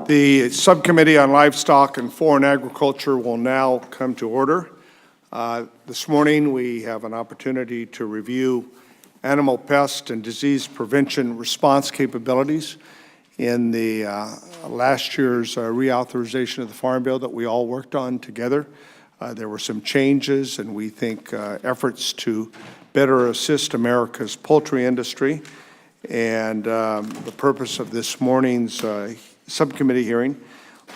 The Subcommittee on Livestock and Foreign Agriculture will now come to order. This morning, we have an opportunity to review animal pest and disease prevention response capabilities in the last year's reauthorization of the Farm Bill that we all worked on together. There were some changes, and we think efforts to better assist America's poultry industry. And the purpose of this morning's subcommittee hearing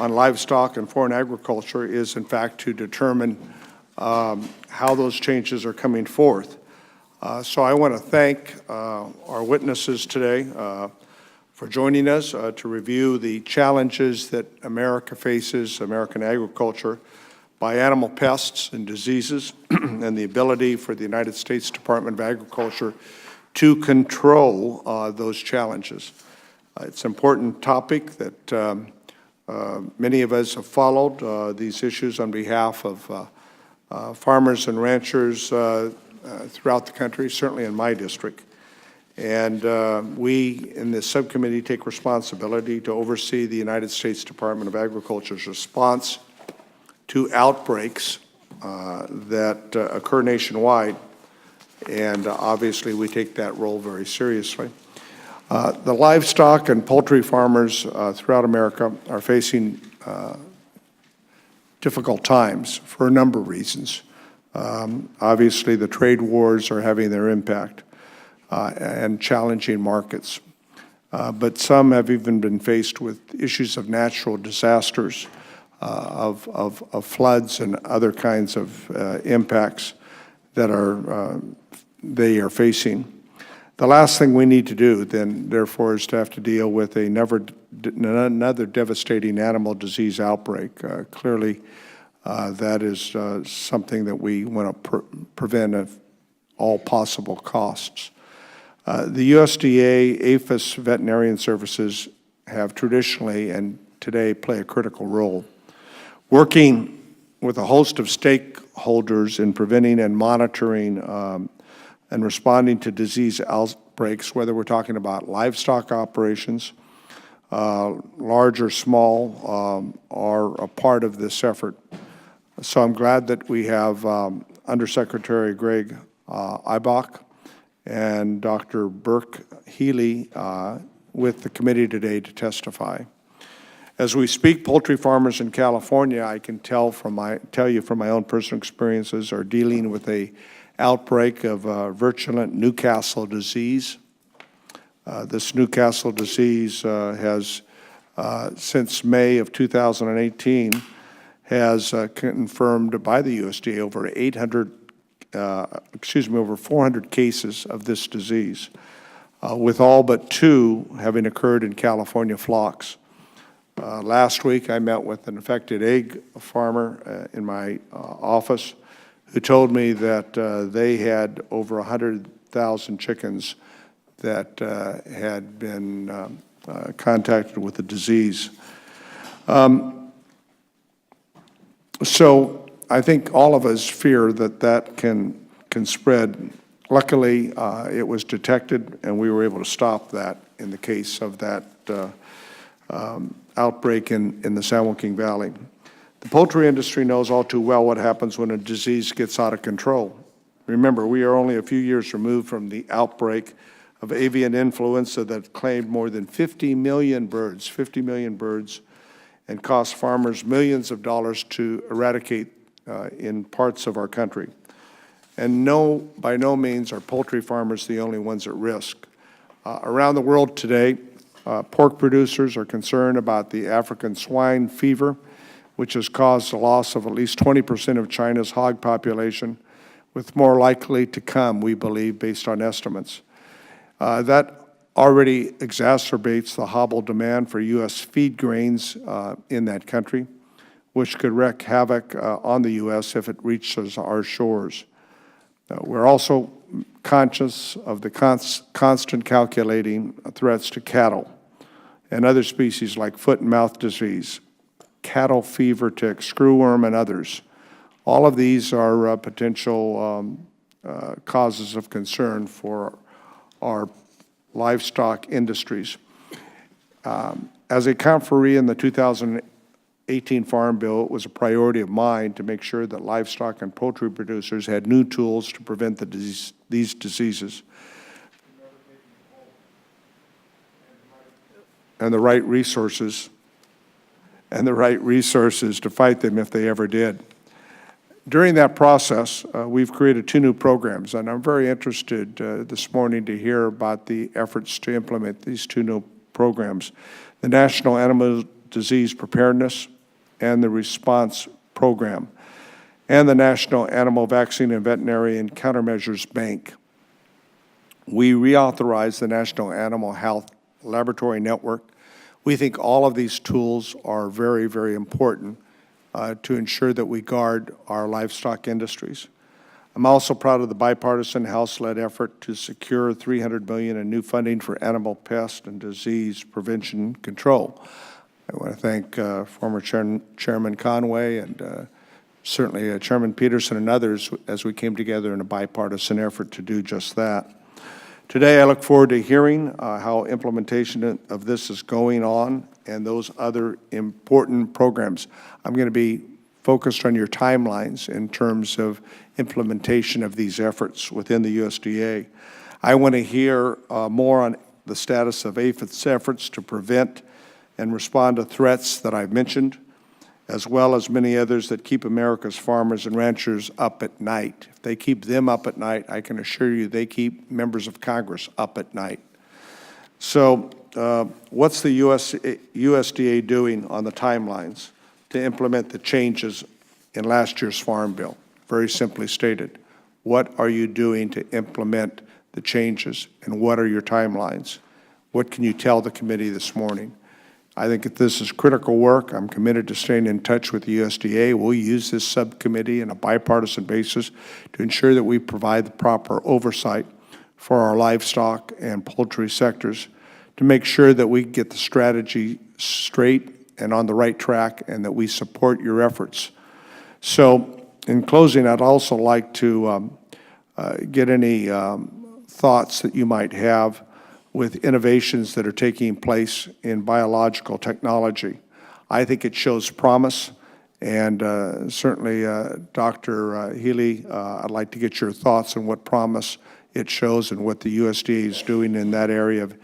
on livestock and foreign agriculture is, in fact, to determine how those changes are coming forth. So I want to thank our witnesses today for joining us to review the challenges that America faces, American agriculture, by animal pests and diseases, and the ability for the United States Department of Agriculture to control those challenges. It's an important topic that many of us have followed these issues on behalf of farmers and ranchers throughout the country, certainly in my district. And we in this subcommittee take responsibility to oversee the United States Department of Agriculture's response to outbreaks that occur nationwide. And obviously we take that role very seriously. The livestock and poultry farmers throughout America are facing difficult times for a number of reasons. Obviously, the trade wars are having their impact and challenging markets. But some have even been faced with issues of natural disasters, of floods and other kinds of impacts that they are facing. The last thing we need to do, then, therefore, is to have to deal with another devastating animal disease outbreak. Clearly, that is something that we want to prevent at all possible costs. The USDA, APHIS veterinarian services have traditionally and today play a critical role, working with a host of stakeholders in preventing and monitoring and responding to disease outbreaks, whether we're talking about livestock operations, large or small, are a part of this effort. So I'm glad that we have Undersecretary Greg Ibach and Dr. Burke Healy with the committee today to testify. As we speak, poultry farmers in California, I can tell you from my own personal experiences, are dealing with a outbreak of virulent Newcastle disease. This Newcastle disease has, since May of 2018, has confirmed by the USDA over 400 cases of this disease, with all but 2 having occurred in California flocks. Last week, I met with an affected egg farmer in my office who told me that they had over 100,000 chickens that had been contacted with the disease. So I think all of us fear that that can spread. Luckily, it was detected, and we were able to stop that in the case of that outbreak in the San Joaquin Valley. The poultry industry knows all too well what happens when a disease gets out of control. Remember, we are only a few years removed from the outbreak of avian influenza that claimed more than 50 million birds, and cost farmers millions of dollars to eradicate in parts of our country. And by no means are poultry farmers the only ones at risk. Around the world today, pork producers are concerned about the African swine fever, which has caused the loss of at least 20% of China's hog population, with more likely to come, we believe, based on estimates. That already exacerbates the hobbled demand for U.S. feed grains in that country, which could wreak havoc on the U.S. if it reaches our shores. We're also conscious of the constant calculating threats to cattle and other species like foot and mouth disease, cattle fever tick, screwworm, and others. All of these are potential causes of concern for our livestock industries. As a conferee in the 2018 Farm Bill, it was a priority of mine to make sure that livestock and poultry producers had new tools to prevent these diseases and the right resources to fight them if they ever did. During that process, we've created 2 new programs, and I'm very interested this morning to hear about the efforts to implement these 2 new programs: the National Animal Disease Preparedness and the Response Program, and the National Animal Vaccine and Veterinary and Countermeasures Bank. We reauthorized the National Animal Health Laboratory Network. We think all of these tools are very, very important to ensure that we guard our livestock industries. I'm also proud of the bipartisan House-led effort to secure $300 million in new funding for animal pest and disease prevention and control. I want to thank former Chairman Conway and certainly Chairman Peterson and others as we came together in a bipartisan effort to do just that. Today, I look forward to hearing how implementation of this is going on and those other important programs. I'm going to be focused on your timelines in terms of implementation of these efforts within the USDA. I want to hear more on the status of APHIS efforts to prevent and respond to threats that I've mentioned, as well as many others that keep America's farmers and ranchers up at night. If they keep them up at night, I can assure you they keep members of Congress up at night. So what's the USDA doing on the timelines to implement the changes in last year's Farm Bill? Very simply stated, what are you doing to implement the changes, and what are your timelines? What can you tell the committee this morning? I think that this is critical work. I'm committed to staying in touch with the USDA. We'll use this subcommittee on a bipartisan basis to ensure that we provide the proper oversight for our livestock and poultry sectors to make sure that we get the strategy straight and on the right track and that we support your efforts. So in closing, I'd also like to get any thoughts that you might have with innovations that are taking place in biological technology. I think it shows promise, and certainly, Dr. Healy, I'd like to get your thoughts on what promise it shows and what the USDA is doing in that area of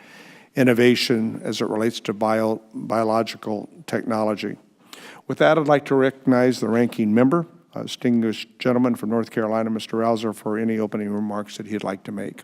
innovation as it relates to biological technology. With that, I'd like to recognize the ranking member, distinguished gentleman from North Carolina, Mr. Rouser, for any opening remarks that he'd like to make.